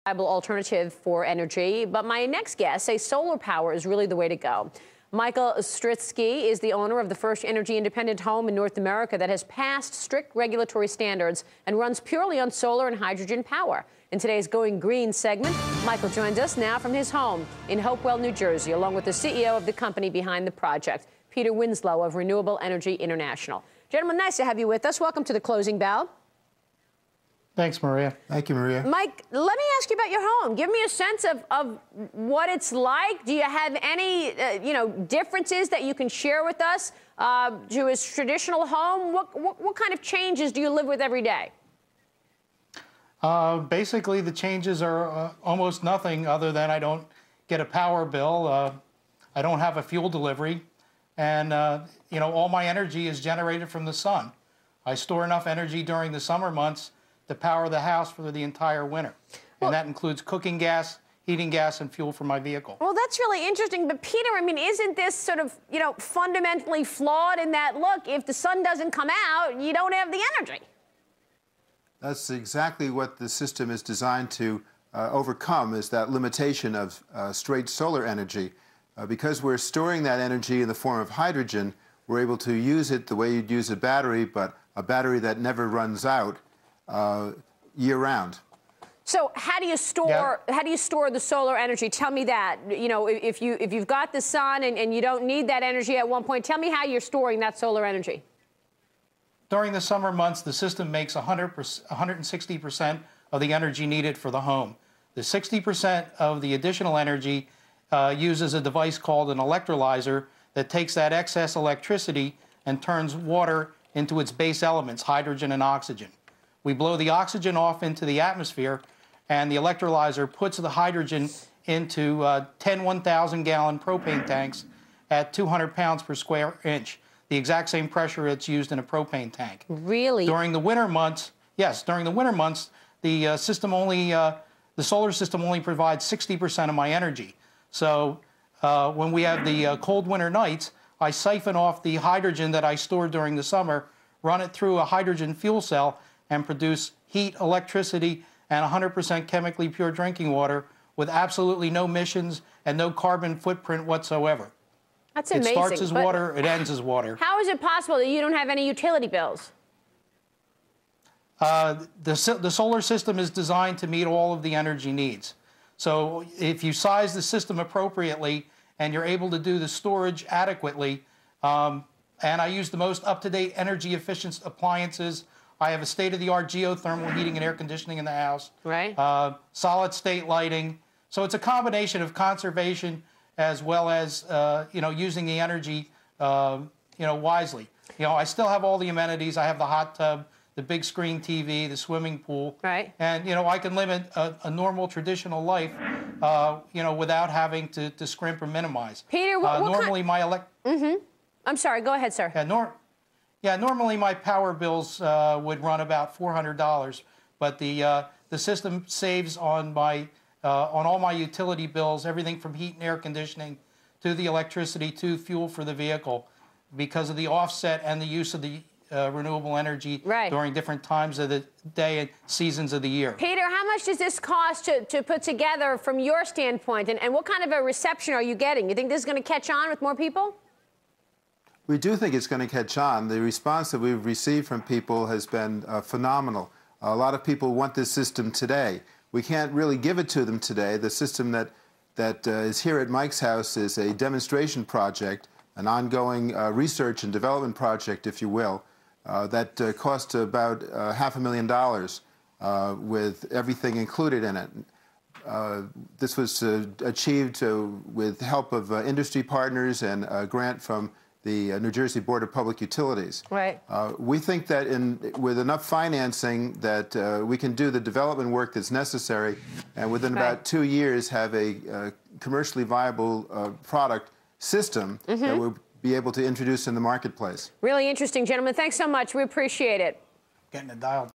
Viable alternative for energy, but my next guest says solar power is really the way to go. Michael Stritsky is the owner of the first energy-independent home in North America that has passed strict regulatory standards and runs purely on solar and hydrogen power. In today's Going Green segment, Michael joins us now from his home in Hopewell, New Jersey, along with the CEO of the company behind the project, Peter Winslow of Renewable Energy International. Gentlemen, nice to have you with us. Welcome to the closing bell. Thanks, Maria. Thank you, Maria. Mike, let me ask you about your home. Give me a sense of what it's like. Do you have any, differences that you can share with us to his traditional home? What kind of changes do you live with every day? Basically, the changes are almost nothing other than I don't get a power bill. I don't have a fuel delivery. And, all my energy is generated from the sun. I store enough energy during the summer months to power the house for the entire winter. And that includes cooking gas, heating gas, and fuel for my vehicle. Well, that's really interesting. But, Peter, I mean, isn't this sort of, fundamentally flawed in that, look, if the sun doesn't come out, you don't have the energy? That's exactly what the system is designed to overcome, is that limitation of straight solar energy. Because we're storing that energy in the form of hydrogen, we're able to use it the way you'd use a battery, but a battery that never runs out year-round. So how do you store the solar energy? Tell me that. If you've got the sun and you don't need that energy at one point, tell me how you're storing that solar energy. During the summer months, the system makes 160% of the energy needed for the home. The 60% of the additional energy uses a device called an electrolyzer that takes that excess electricity and turns water into its base elements, hydrogen and oxygen. We blow the oxygen off into the atmosphere, and the electrolyzer puts the hydrogen into 10 1,000-gallon propane tanks at 200 pounds per square inch, the exact same pressure it's used in a propane tank. Really? During the winter months, yes, during the winter months, the solar system only provides 60% of my energy. So when we have the cold winter nights, I siphon off the hydrogen that I store during the summer, run it through a hydrogen fuel cell, and produce heat, electricity, and 100% chemically pure drinking water with absolutely no emissions and no carbon footprint whatsoever. That's amazing. It starts as water, it ends as water. How is it possible that you don't have any utility bills? The solar system is designed to meet all of the energy needs. So if you size the system appropriately and you're able to do the storage adequately, and I use the most up-to-date energy-efficient appliances. I have a state-of-the-art geothermal heating and air conditioning in the house. Right. Solid-state lighting. So it's a combination of conservation as well as, using the energy, wisely. I still have all the amenities. I have the hot tub, the big screen TV, the swimming pool. Right. And, I can live a normal, traditional life, without having to scrimp or minimize. Peter, I'm sorry. Go ahead, sir. Normally my power bills would run about $400, but the system saves on all my utility bills, everything from heat and air conditioning to the electricity to fuel for the vehicle, because of the offset and the use of the renewable energy during different times of the day and seasons of the year. Peter, how much does this cost to put together from your standpoint, and what kind of a reception are you getting? You think this is going to catch on with more people? We do think it's going to catch on. The response that we've received from people has been phenomenal. A lot of people want this system today. We can't really give it to them today. The system that is here at Mike's house is a demonstration project, an ongoing research and development project, if you will, that cost about $500,000 with everything included in it. This was achieved with help of industry partners and a grant from the New Jersey Board of Public Utilities. Right. We think that with enough financing that we can do the development work that's necessary, and within about 2 years have a commercially viable product system that we'll be able to introduce in the marketplace. Really interesting, gentlemen. Thanks so much. We appreciate it. Getting it dialed.